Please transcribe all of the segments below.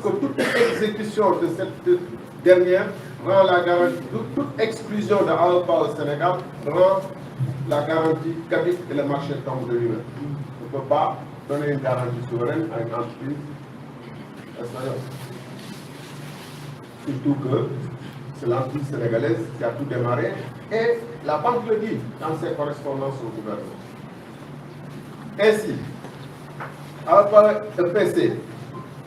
que toute exécution de cette dernière rend la garantie, toute exclusion de AEPA au Sénégal rend la garantie caduque et le marché tombe de lui-même. On ne peut pas donner une garantie souveraine à une entreprise espagnole. Surtout que c'est l'entreprise sénégalaise qui a tout démarré et la banque le dit dans ses correspondances au gouvernement. Ainsi, AEPA EPC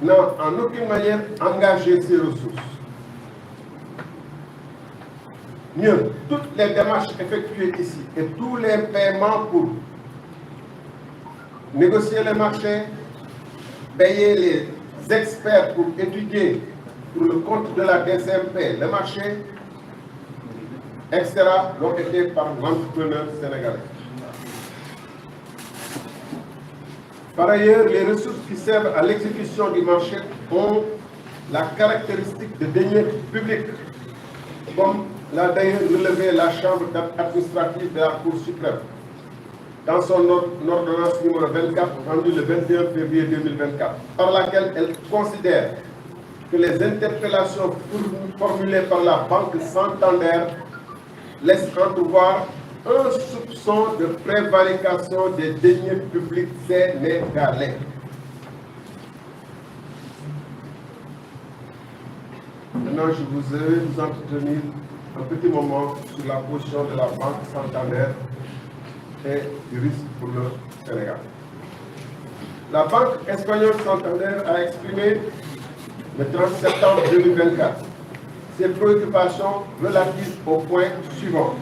n'a en aucune manière engagé ses ressources. Mieux, toutes les démarches effectuées ici et tous les paiements pour négocier le marché, payer les experts pour étudier pour le compte de la DCMP le marché, etc., l'ont été par l'entrepreneur sénégalais. Par ailleurs, les ressources qui servent à l'exécution du marché ont la caractéristique de deniers publics, comme l'a d'ailleurs relevé la Chambre administrative de la Cour suprême dans son ordonnance numéro 24 rendue le 21 février 2024, par laquelle elle considère que les interpellations formulées par la Banque Santander laissent entrevoir un soupçon de prévarication des deniers publics sénégalais. Maintenant, je vais vous entretenir un petit moment sur la position de la Banque Santander et du risque pour le Sénégal. La Banque espagnole Santander a exprimé le 30 septembre 2024 ses préoccupations relatives au point suivant.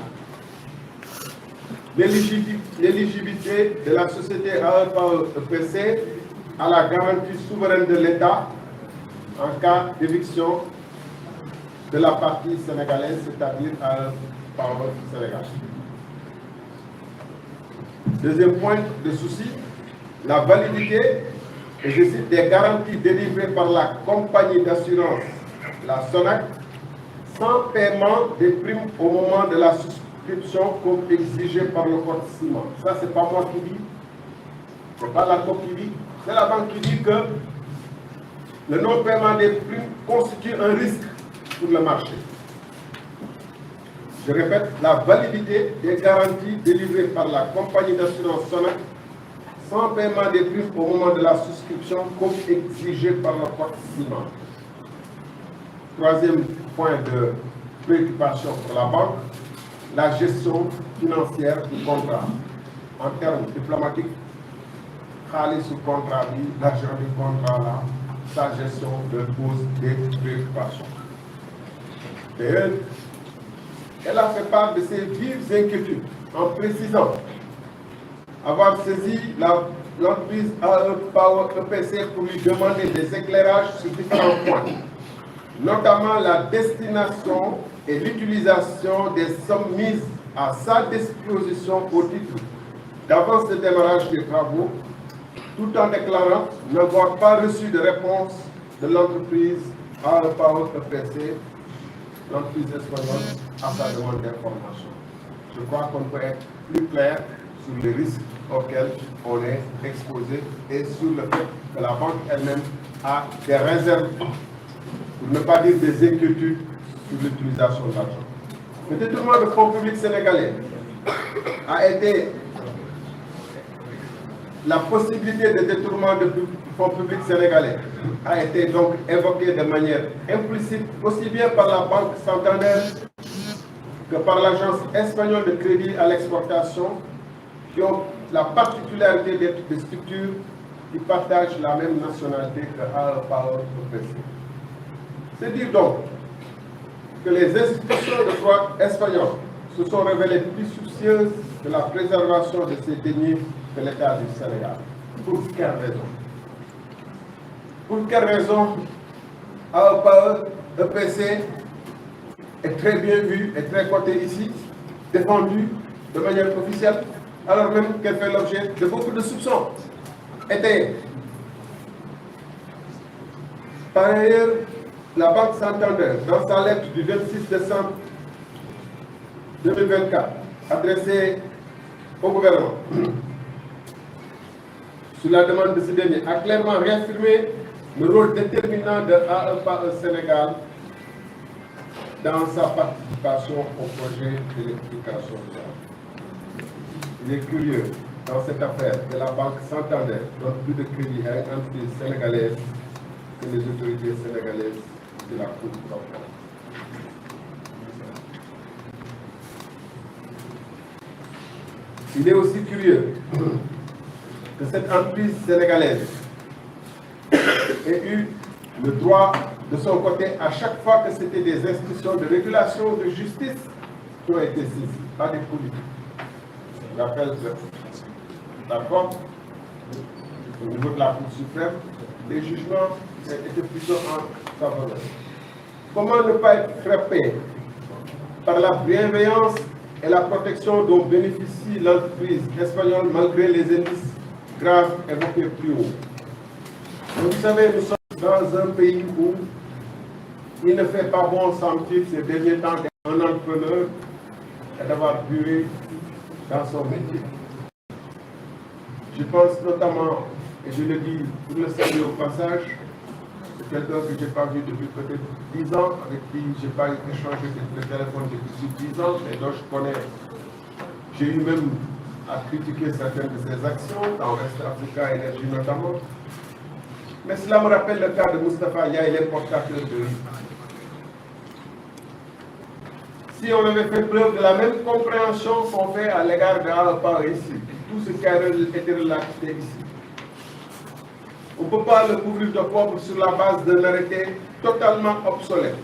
L'éligibilité de la société AEPA EPC à la garantie souveraine de l'État en cas d'éviction de la partie sénégalaise, c'est-à-dire AEPA Sénégal. Deuxième point de souci, la validité, et je cite, des garanties délivrées par la compagnie d'assurance, la SONAC, sans paiement des primes au moment de la souscription comme exigé par le code ciment. Ça, c'est pas moi qui dis, c'est pas la COP qui dit, c'est la banque qui dit que le non-paiement des primes constitue un risque pour le marché. Je répète, la validité des garanties délivrées par la compagnie d'assurance SONAC sans paiement des primes au moment de la souscription comme exigé par le code ciment. Troisième point de préoccupation pour la banque, la gestion financière du contrat. En termes diplomatiques, sous contrat, l'argent du contrat, là, sa gestion de pose des préoccupations. Et elle a fait part de ses vives inquiétudes en précisant avoir saisi l'entreprise AEPA EPC pour lui demander des éclairages sur différents points, notamment la destination et l'utilisation des sommes mises à sa disposition au titre d'avance de démarrage des travaux, tout en déclarant n'avoir pas reçu de réponse de l'entreprise AEPA EPC, l'entreprise espagnole, à sa demande d'information. Je crois qu'on peut être plus clair sur les risques auxquels on est exposé et sur le fait que la banque elle-même a des réserves, pour ne pas dire des inquiétudes sur l'utilisation de l'argent. Le détournement de fonds publics sénégalais a été la possibilité de détournement de fonds publics sénégalais a été donc évoquée de manière implicite aussi bien par la Banque Santander que par l'Agence espagnole de crédit à l'exportation, qui ont la particularité d'être des structures qui partagent la même nationalité que AEPA EPC. C'est dire donc que les institutions de droit espagnoles se sont révélées plus soucieuses de la préservation de ces deniers que l'État du Sénégal. Pour quelle raison? Pour quelle raison AEPA EPC est très bien vu et très coté ici, défendu de manière officielle, alors même qu'elle fait l'objet de beaucoup de soupçons étayés. Par ailleurs, la Banque Santander, dans sa lettre du 26 décembre 2024, adressée au gouvernement, sur la demande de ce dernier, a clairement réaffirmé le rôle déterminant de AEPAE Sénégal dans sa participation au projet d'électrification de l'État. Il est curieux, dans cette affaire, que la Banque Santander donne plus de crédit à une entreprise sénégalaise que les autorités sénégalaises de la Cour d'appel. Il est aussi curieux que cette entreprise sénégalaise ait eu le droit de son côté à chaque fois que c'était des institutions de régulation de justice qui ont été saisies, pas des politiques. Je rappelle que d'accord, au niveau de la Cour suprême, les jugements étaient plutôt en faveur. Comment ne pas être frappé par la bienveillance et la protection dont bénéficie l'entreprise espagnole malgré les indices graves évoqués plus haut? Vous savez, nous sommes dans un pays où il ne fait pas bon sentir ces derniers temps d'être un entrepreneur et d'avoir duré dans son métier. Je pense notamment, et je le dis pour le saluer au passage, c'est quelqu'un que je n'ai pas vu depuis peut-être 10 ans, avec qui je n'ai pas échangé le téléphone depuis 10 ans, mais dont je connais. J'ai eu même à critiquer certaines de ses actions, dans West Africa Energy notamment. Mais cela me rappelle le cas de Moustapha Yaye, l'importateur de riz. Si on avait fait preuve de la même compréhension qu'on fait à l'égard de AEPAE ici, tout ce qui a été relaté ici, on ne peut pas le couvrir de pauvre sur la base d'un arrêté totalement obsolète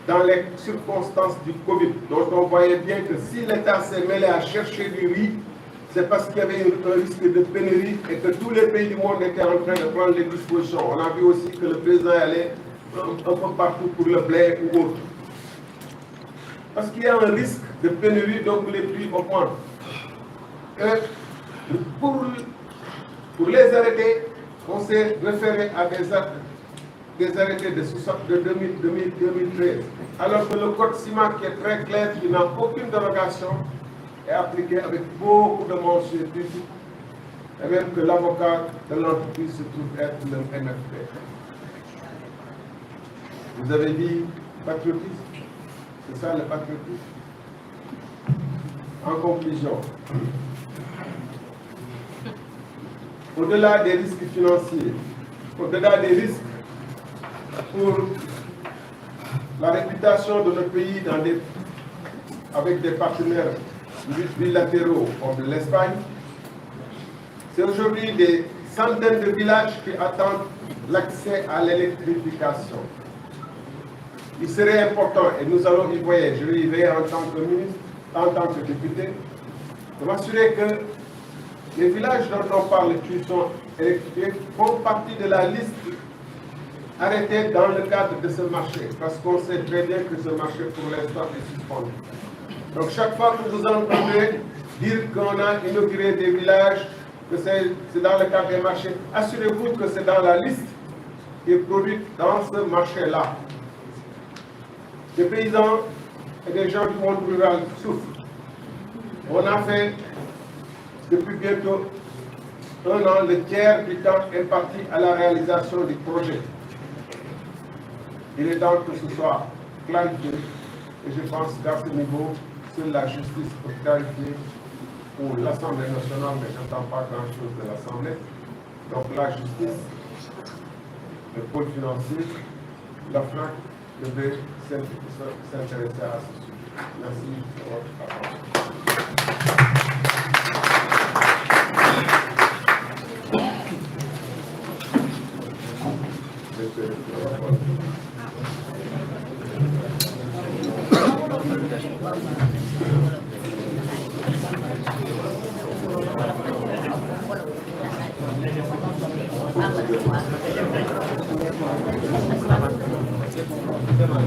dans les circonstances du Covid, dont on voyait bien que si l'État s'est mêlé à chercher du riz, c'est parce qu'il y avait un risque de pénurie et que tous les pays du monde étaient en train de prendre les dispositions. On a vu aussi que le président allait un peu partout pour le blé ou autre. Parce qu'il y a un risque de pénurie, donc les prix augmentent. Et pour les arrêter, on s'est référé à des arrêtés de 2013. Alors que le code ciment, qui est très clair, qui n'a aucune dérogation, est appliqué avec beaucoup de mensuétude, et même que l'avocat de l'entreprise se trouve être le MFP. Vous avez dit patriotisme, c'est ça le patriotisme. En conclusion, au-delà des risques financiers, au-delà des risques pour la réputation de notre pays avec des partenaires bilatéraux comme l'Espagne, c'est aujourd'hui des centaines de villages qui attendent l'accès à l'électrification. Il serait important, et nous allons y voyer, je vais y veiller en tant que ministre, en tant que député, de m'assurer que les villages dont on parle qui sont électrifiés font partie de la liste arrêtée dans le cadre de ce marché, parce qu'on sait très bien que ce marché pour l'instant est suspendu. Donc chaque fois que vous entendez dire qu'on a inauguré des villages, que c'est dans le cadre des marchés, assurez-vous que c'est dans la liste qui est produite dans ce marché-là. Les paysans et les gens du monde rural souffrent. On a fait depuis bientôt un an le tiers du temps imparti à la réalisation du projet. Il est temps que ce soit clarifié et je pense qu'à ce niveau, seule la justice peut clarifier pour l'Assemblée nationale, mais je n'entends pas grand-chose de l'Assemblée. Donc la justice, le pôle financier, la FNAC devait s'intéresser à ce sujet. Merci de votre attention.